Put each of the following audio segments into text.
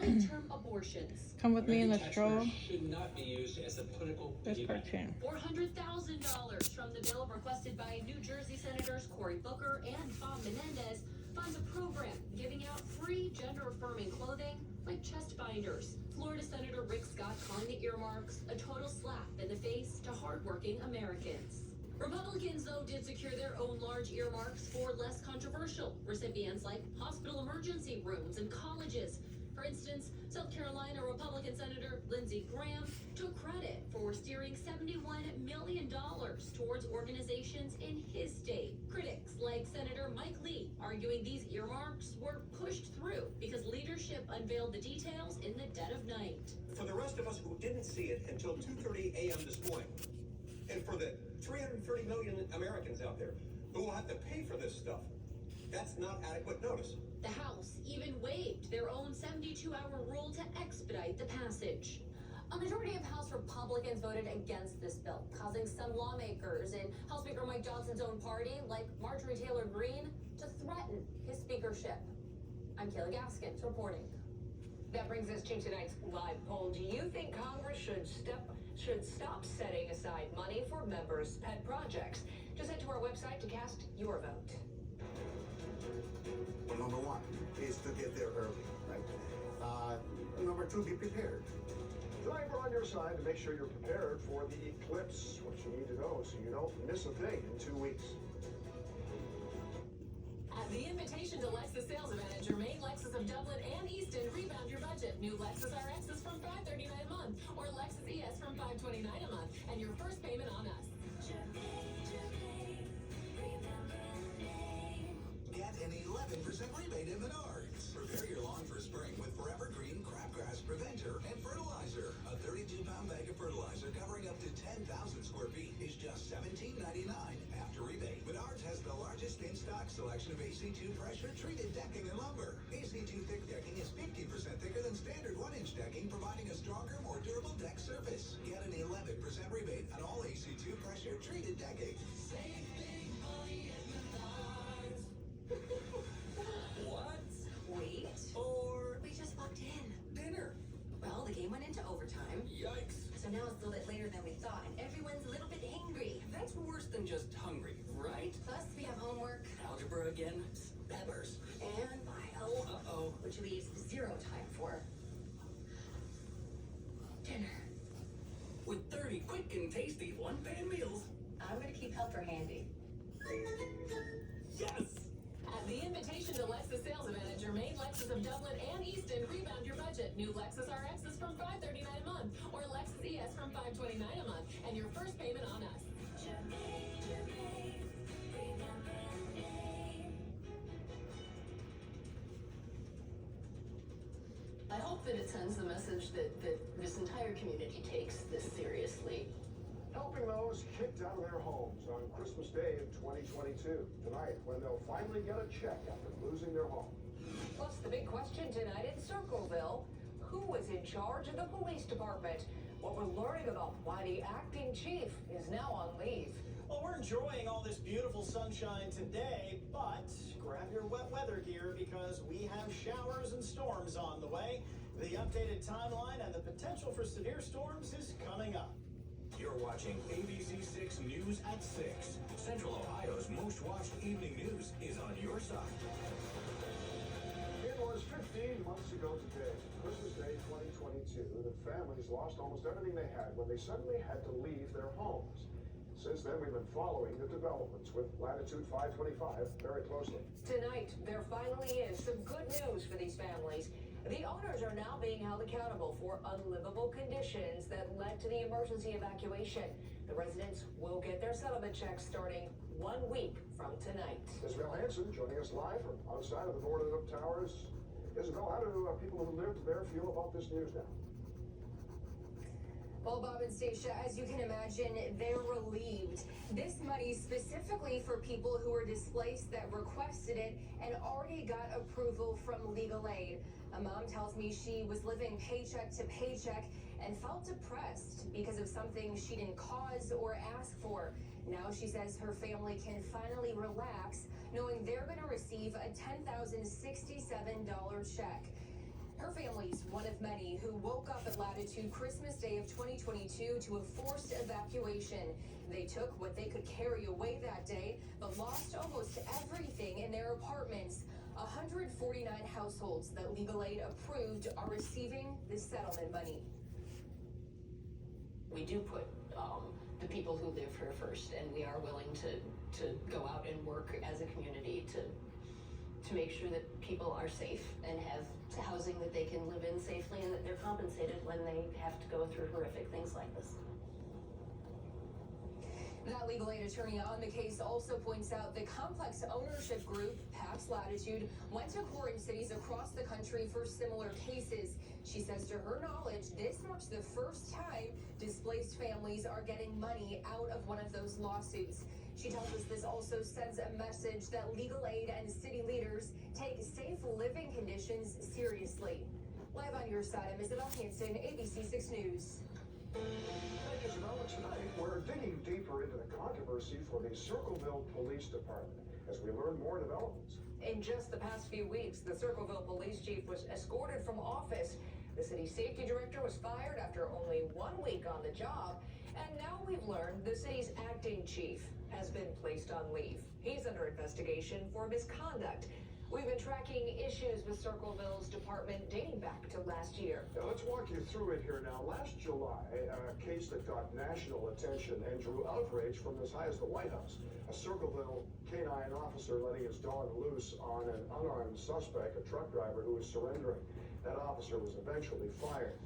late-term abortions. Come with me in the stroll. Should not be used as a political This event. cartoon. $400,000 from the bill requested by New Jersey Senators Cory Booker and Bob Menendez funds a program giving out free gender-affirming clothing like chest binders. Florida Senator Rick Scott calling the earmarks a total slap in the face to hardworking Americans. Republicans, though, did secure their own large earmarks for less controversial recipients like hospital emergency rooms and colleges. For instance, South Carolina Republican Senator Lindsey Graham took credit for steering $71 million towards organizations in his state. Critics like Senator Mike Lee arguing these earmarks were pushed through because leadership unveiled the details in the dead of night. For the rest of us who didn't see it until 2:30 a.m. this morning, and for the 330 million Americans out there who will have to pay for this stuff, that's not adequate notice. The House even waived their own 72-hour rule to expedite the passage. A majority of House Republicans voted against this bill, causing some lawmakers in House Speaker Mike Johnson's own party, like Marjorie Taylor Greene, to threaten his speakership. I'm Kayla Gaskins reporting. That brings us to tonight's live poll. Do you think Congress should stop setting aside money for members' pet projects? Just head to our website to cast your vote. Well, number one is to get there early, right? Number two, be prepared. Tonight we're on your side to make sure you're prepared for the eclipse, what you need to know so you don't miss a thing in 2 weeks. At the invitation to Lexus sales event at Germain Lexus of Dublin and Easton, rebound your budget. New Lexus RX is from $539 a month, or Lexus ES from $529 a month, and your first payment on us. Get an 11% rebate in Menards. Prepare your lawn for spring with Forever Green Crabgrass Preventer and Fertilizer. A 32-pound bag of fertilizer covering up to 10,000 square feet is just $17.99 after rebate. Menards has the largest in-stock selection of AC2 pressure-treated decking and lumber. AC2 thick decking is 50% thicker than standard 1-inch decking, providing a stronger, more durable deck surface. Get an 11% rebate on all AC2 pressure-treated decking. Save big money at Menards. What? Wait. Or we just walked in. Dinner. Well, the game went into overtime. Yikes. So now it's a little bit later than we thought, and everyone's a little bit angry. That's worse than just hungry, right? Plus, we have homework. Algebra again. Peppers. And file. Uh-oh. Which leaves zero time for dinner. With 30 quick and tasty one-pan meals. I'm gonna keep helper handy. Yes! At the invitation to Lexus sales event at Germain Lexus of Dublin and Easton, rebound your budget. New Lexus RX is from $539 a month, or Lexus ES from $529 a month, and your first payment on us. I hope that it sends the message that this entire community takes this seriously. Helping those kicked out of their homes on Christmas Day of 2022. Tonight, when they'll finally get a check after losing their home. Plus, the big question tonight in Circleville: who was in charge of the police department? What we're learning about why the acting chief is now on leave. Well, we're enjoying all this beautiful sunshine today, but grab your wet weather gear because we have showers and storms on the way. The updated timeline and the potential for severe storms is coming up. You're watching ABC6 News at 6. Central Ohio's most watched evening news is on your side. It was 15 months ago today, Christmas Day 2022, that families lost almost everything they had when they suddenly had to leave their homes. Since then, we've been following the developments with Latitude 525 very closely. Tonight, there finally is some good news for these families. The owners are now being held accountable for unlivable conditions that led to the emergency evacuation. The residents will get their settlement checks starting 1 week from tonight. Isabel Hansen joining us live from outside of the boarded up towers. Isabel, how do people who lived there feel about this news now? Well, Bob and Stacia, as you can imagine, they're relieved. This money specifically for people who were displaced that requested it and already got approval from legal aid. A mom tells me she was living paycheck to paycheck and felt depressed because of something she didn't cause or ask for. Now she says her family can finally relax knowing they're going to receive a $10,067 check. Her family's one of many who woke up at Latitude Christmas Day of 2022 to a forced evacuation. They took what they could carry away that day, but lost almost everything in their apartments. 149 households that legal aid approved are receiving this settlement money. We do put the people who live here first, and we are willing to go out and work as a community to make sure that people are safe and have housing that they can live in safely, and that they're compensated when they have to go through horrific things like this. That legal aid attorney on the case also points out the complex ownership group, Pax Latitude, went to court in cities across the country for similar cases. She says to her knowledge, this marks the first time displaced families are getting money out of one of those lawsuits. She tells us this also sends a message that legal aid and city leaders take safe living conditions seriously. Live on your side, I'm Isabel Hansen, ABC 6 News. Thank you, Isabella. Tonight, we're digging deeper into the controversy for the Circleville Police Department as we learn more developments. In just the past few weeks, the Circleville police chief was escorted from office. The city safety director was fired after only 1 week on the job. And now we've learned the city's acting chief has been placed on leave. He's under investigation for misconduct. We've been tracking issues with Circleville's department dating back to last year. Now, let's walk you through it here now. Last July, a case that got national attention and drew outrage from as high as the White House. A Circleville canine officer letting his dog loose on an unarmed suspect, a truck driver who was surrendering. That officer was eventually fired.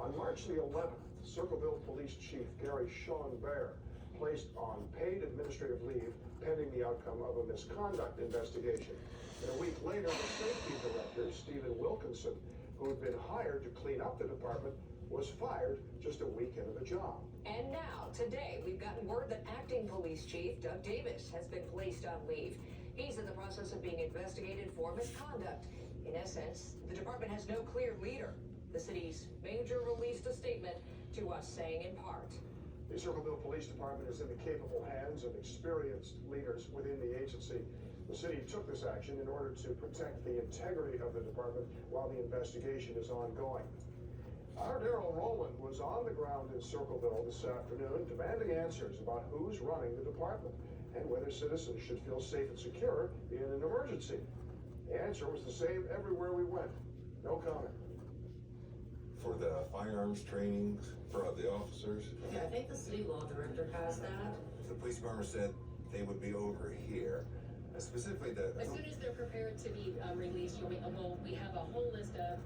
On March the 11th, Circleville Police Chief Gary Sean Bear placed on paid administrative leave pending the outcome of a misconduct investigation. And a week later, the safety director, Stephen Wilkinson, who had been hired to clean up the department, was fired just a week into the job. And now, today, we've gotten word that acting police chief Doug Davis has been placed on leave. He's in the process of being investigated for misconduct. In essence, the department has no clear leader. The city's major released a statement to us saying in part, The Circleville Police Department is in the capable hands of experienced leaders within the agency. The city took this action in order to protect the integrity of the department while the investigation is ongoing. Our Daryl Rowland was on the ground in Circleville this afternoon demanding answers about who's running the department and whether citizens should feel safe and secure in an emergency. The answer was the same everywhere we went. No comment. For the firearms trainings for the officers. Yeah, I think the city law director has that. The police department said they would be over here. Specifically As soon as they're prepared to be released, we have a whole list of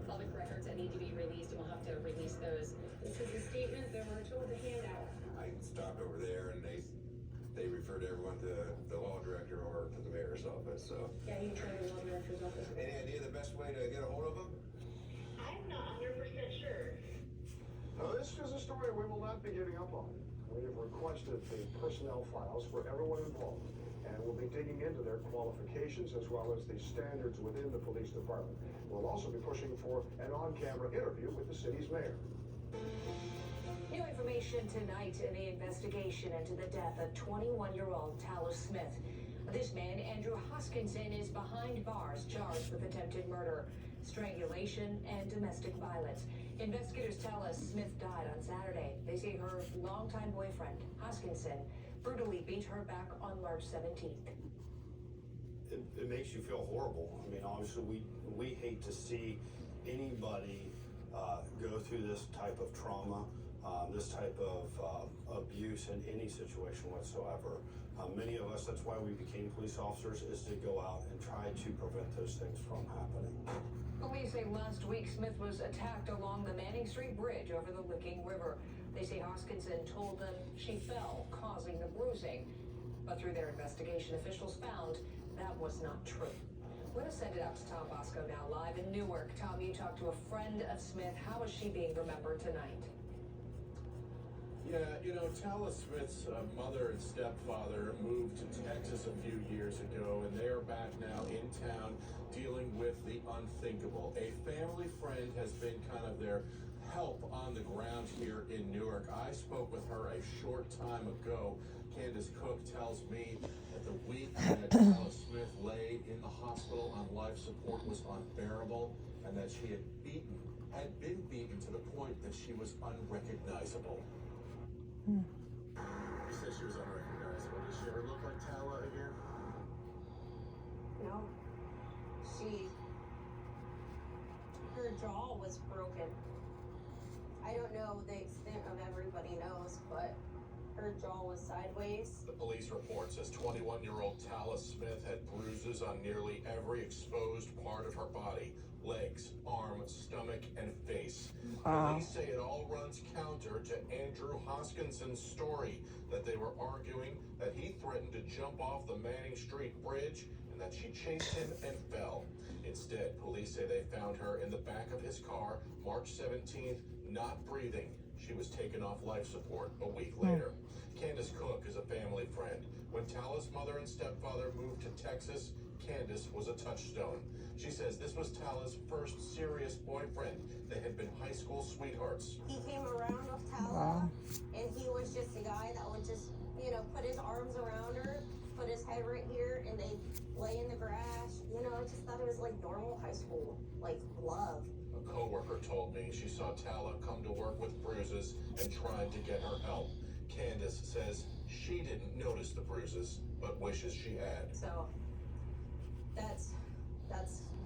public records that need to be released, and we'll have to release those. This is a statement that we're told to hand out. I stopped over there and they referred everyone to the law director or to the mayor's office, so. Yeah, you can try the law director's office. Any idea the best way to get a hold of them? I'm not 100% sure. Now, this is a story we will not be giving up on. We have requested the personnel files for everyone involved, and we'll be digging into their qualifications as well as the standards within the police department. We'll also be pushing for an on-camera interview with the city's mayor. New information tonight in the investigation into the death of 21-year-old Tallis Smith. This man, Andrew Hoskinson, is behind bars charged with attempted murder, strangulation, and domestic violence. Investigators tell us Smith died on Saturday. They say her longtime boyfriend, Hoskinson, brutally beat her back on March 17th. It makes you feel horrible. I mean, obviously, we hate to see anybody go through this type of trauma, this type of abuse in any situation whatsoever. Many of us, that's why we became police officers, is to go out and try to prevent those things from happening. Police say last week Smith was attacked along the Manning Street Bridge over the Licking River. They say Hoskinson told them she fell, causing the bruising. But through their investigation, officials found that was not true. We're going to send it out to Tom Bosco now, live in Newark. Tom, you talked to a friend of Smith. How is she being remembered tonight? Yeah, Tallis Smith's mother and stepfather moved to Texas a few years ago, and they are back now in town dealing with the unthinkable. A family friend has been kind of their help on the ground here in Newark. I spoke with her a short time ago. Candace Cook tells me that the week that Tala Smith lay in the hospital on life support was unbearable, and that she had been beaten to the point that she was unrecognizable. You said she was unrecognizable. Did she ever look like Tala again? No. Her jaw was broken. I don't know the extent of everybody knows, but her jaw was sideways. The police report says 21-year-old Tala Smith had bruises on nearly every exposed part of her body: legs, arms, stomach, and face. Police say it all runs counter to Andrew Hoskinson's story that they were arguing, that he threatened to jump off the Manning Street Bridge, and that she chased him and fell. Instead, police say they found her in the back of his car March 17th, not breathing. She was taken off life support a week later. Candace Cook is a family friend. When Tala's mother and stepfather moved to Texas, Candace was a touchstone. She says this was Tala's first serious boyfriend. They had been high school sweethearts. He came around with Tala, and he was just a guy that would just, put his arms around her, put his head right here, and they lay in the grass. I just thought it was like normal high school, like love. A coworker told me she saw Tala come to work with bruises and tried to get her help. Candace says she didn't notice the bruises, but wishes she had. So that's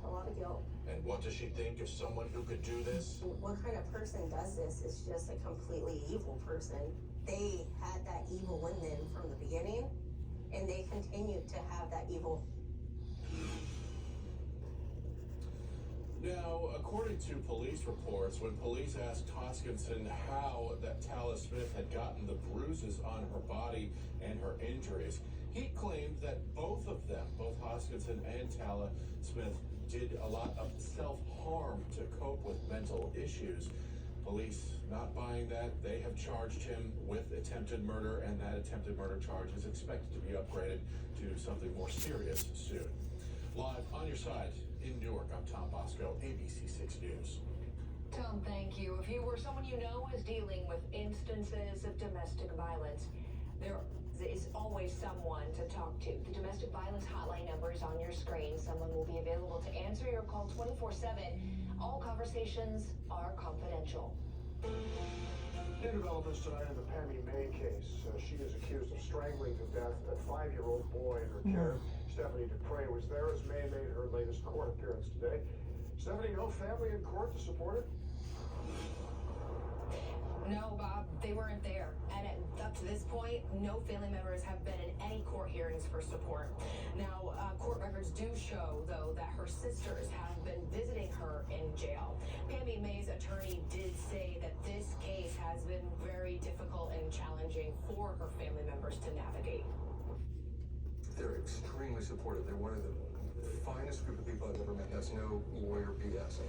a lot of guilt. And what does she think of someone who could do this? What kind of person does this is just a completely evil person. They had that evil in them from the beginning, and they continue to have that evil. Now, according to police reports, when police asked Hoskinson how that Tala Smith had gotten the bruises on her body and her injuries, he claimed that both of them, both Hoskinson and Tala Smith, did a lot of self-harm to cope with mental issues. Police not buying that. They have charged him with attempted murder, and that attempted murder charge is expected to be upgraded to something more serious soon. Live on your side in Newark, I'm Tom Bosco, ABC 6 News. Tom, thank you. If you or someone you know is dealing with instances of domestic violence, there is always someone to talk to. The domestic violence hotline number is on your screen. Someone will be available to answer your call 24/7. All conversations are confidential. New developments tonight in the Pammy May case. She is accused of strangling to death that 5-year-old boy in her care. Stephanie Dupre was there as May made her latest court appearance today. Stephanie, no family in court to support it? No, Bob, they weren't there. And up to this point, no family members have been in any court hearings for support. Now, court records do show, though, that her sisters have been visiting her in jail. Pammy May's attorney did say that this case has been very difficult and challenging for her family members to navigate. They're extremely supportive. They're one of the finest group of people I've ever met. That's no lawyer BS.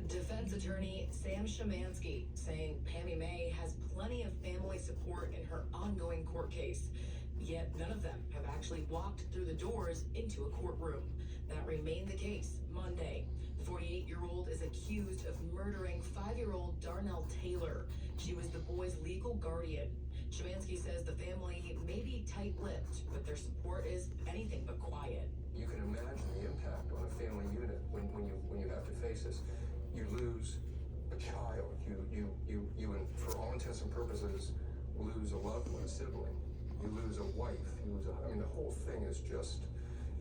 Defense attorney Sam Szymanski saying Pammy May has plenty of family support in her ongoing court case, yet none of them have actually walked through the doors into a courtroom. That remained the case Monday. The 48-year-old is accused of murdering 5-year-old Darnell Taylor. She was the boy's legal guardian. Szymanski says the family may be tight-lipped, but their support is anything but quiet. You can imagine the impact on a family unit when you have to face this. You lose a child. You, and for all intents and purposes, lose a loved one, a sibling. You lose a wife. The whole thing is just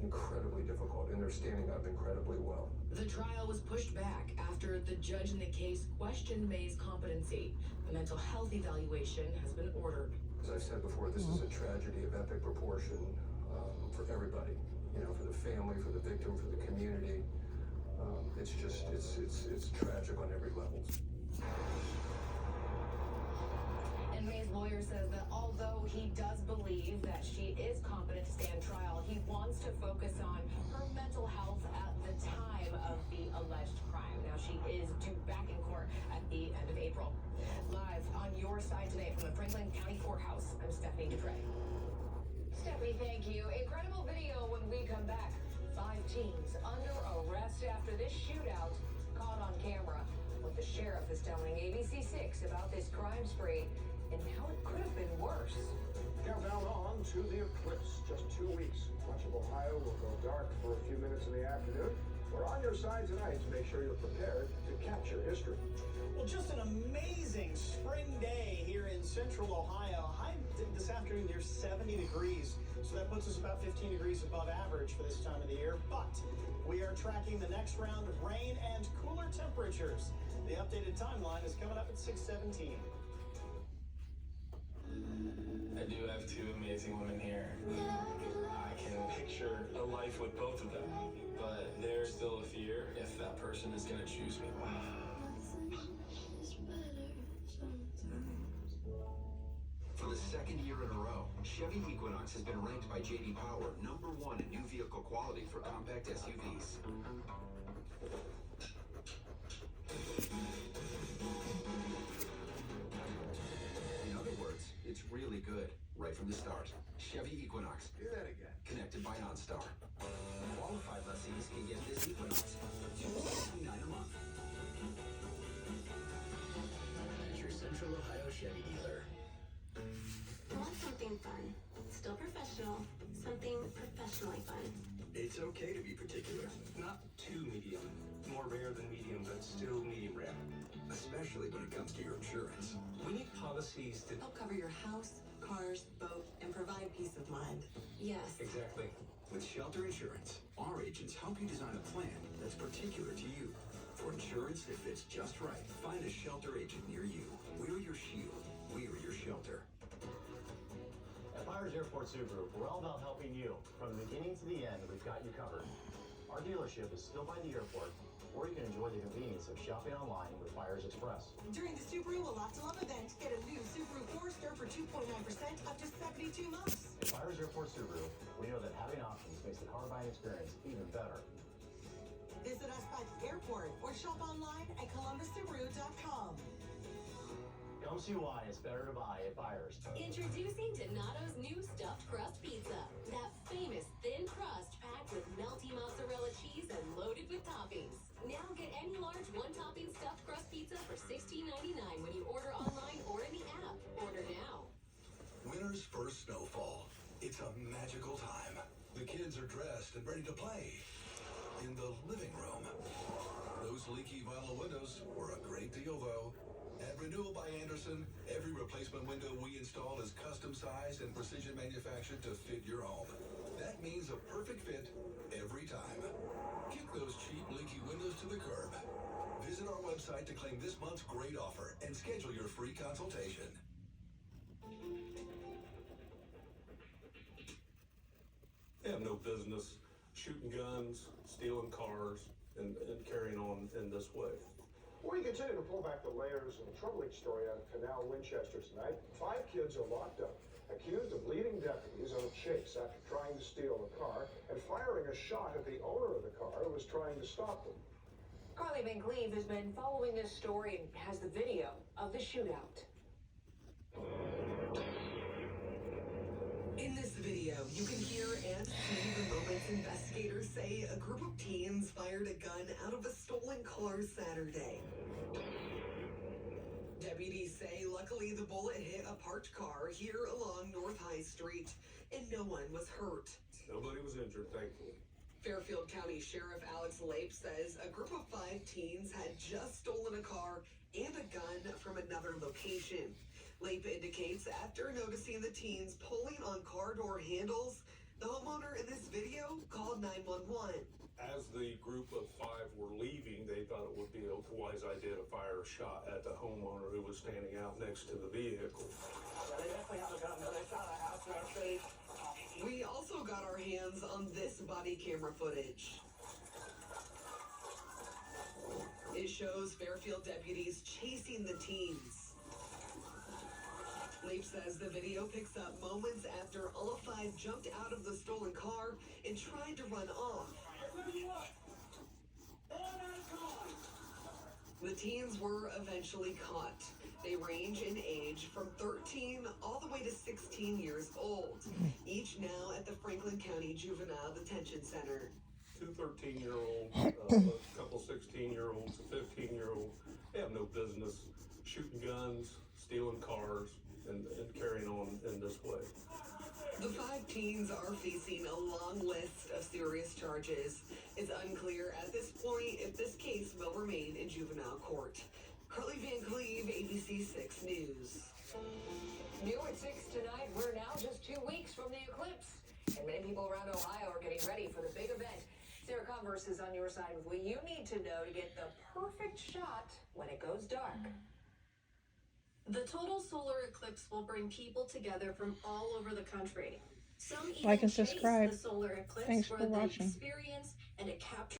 incredibly difficult, and they're standing up incredibly well. The trial was pushed back after the judge in the case questioned May's competency. A mental health evaluation has been ordered. As I've said before, this is a tragedy of epic proportion for everybody. For the family, for the victim, for the community. It's tragic on every level. And May's lawyer says that although he does believe that she is competent to stand trial, he wants to focus on her mental health at the time of the alleged crime. Now, she is due back in court at the end of April. Live on your side today from the Franklin County Courthouse, I'm Stephanie Dupre. Stephanie, thank you. Incredible video when we come back. 5 teens under arrest after this shootout caught on camera with the sheriff is telling ABC6 about this crime spree and how it could have been worse. Countdown on to the eclipse. Just 2 weeks. Much of Ohio will go dark for a few minutes in the afternoon. We're on your side tonight to make sure you're prepared to capture history. Well, just an amazing spring day here in central Ohio. High this afternoon near 70 degrees, so that puts us about 15 degrees above average for this time of the year. But we are tracking the next round of rain and cooler temperatures. The updated timeline is coming up at 6:17. I do have two amazing women here. I can picture a life with both of them, but there's still a fear if that person is going to choose me. For the second year in a row, Chevy Equinox has been ranked by J.D. Power #1 in new vehicle quality for compact SUVs. In other words, it's really good, right from the start. Chevy Equinox. Do that again. Connected by OnStar. Qualified lessees can get this Equinox for $269 a month. As your Central Ohio Chevy dealer. I want something fun. Still professional. Something professionally fun. It's okay to be particular. Not too medium. More rare than medium, but still medium rare. Especially when it comes to your insurance. We need policies to help cover your house, cars, boat, and provide peace of mind. Yes. Exactly. With Shelter Insurance, our agents help you design a plan that's particular to you. For insurance that fits just right, find a Shelter agent near you. We're your shield. We're your shelter. At Byers Airport Subaru, we're all about helping you. From the beginning to the end, we've got you covered. Our dealership is still by the airport, or you can enjoy the convenience of shopping online with Byers Express. During the Subaru Will Lots to Love event, get a new Subaru Forester for 2.9% up to 72 months. At Byers Airport Subaru, we know that having options makes the car buying experience even better. Visit us by the airport or shop online at columbussubaru.com. Come see why it's better to buy at Byers. Introducing Donato's new stuffed crust pizza. That famous thin crust packed with melty mozzarella cheese and loaded with toppings. Now get any large one-topping stuffed crust pizza for $16.99 when you order online or in the app. Order now. Winter's first snowfall. It's a magical time. The kids are dressed and ready to play. In the living room. Those leaky vinyl windows were a great deal, though. At Renewal by Anderson, every replacement window we install is custom sized and precision manufactured to fit your home. That means a perfect fit every time. Kick those cheap leaky windows to the curb. Visit our website to claim this month's great offer and schedule your free consultation. They have no business shooting guns, stealing cars, and carrying on in this way. We continue to pull back the layers of a troubling story out of Canal, Winchester tonight. 5 kids are locked up, accused of leading deputies on a chase after trying to steal a car and firing a shot at the owner of the car who was trying to stop them. Carly Van Cleve has been following this story and has the video of the shootout. In this video, you can hear and see the moments investigators say a group of teens fired a gun out of a stolen car Saturday. Deputies say luckily the bullet hit a parked car here along North High Street and no one was hurt. Nobody was injured, thankfully. Fairfield County Sheriff Alex Lape says a group of 5 teens had just stolen a car and a gun from another location. Lape indicates after noticing the teens pulling on car door handles, the homeowner in this video called 911. As the group of 5 were leaving, they thought it would be a wise idea to fire a shot at the homeowner who was standing out next to the vehicle. They definitely have a gun, but they shot a house in our face. We also got our hands on this body camera footage. It shows Fairfield deputies chasing the teens. Lape says the video picks up moments after all 5 jumped out of the stolen car and tried to run off. The teens were eventually caught. They range in age from 13 all the way to 16 years old, each now at the Franklin County Juvenile Detention Center. 2 13-year-olds, a couple 16-year-olds, a 15-year-old. They have no business are facing a long list of serious charges. It's unclear at this point if this case will remain in juvenile court. Carly Van Cleve, ABC 6 News. New at 6 tonight, we're now just 2 weeks from the eclipse. And many people around Ohio are getting ready for the big event. Sarah Converse is on your side with what you need to know to get the perfect shot when it goes dark. The total solar eclipse will bring people together from all over the country. Some even Like and chase subscribe. the solar eclipse Thanks for for the watching. experience and to capture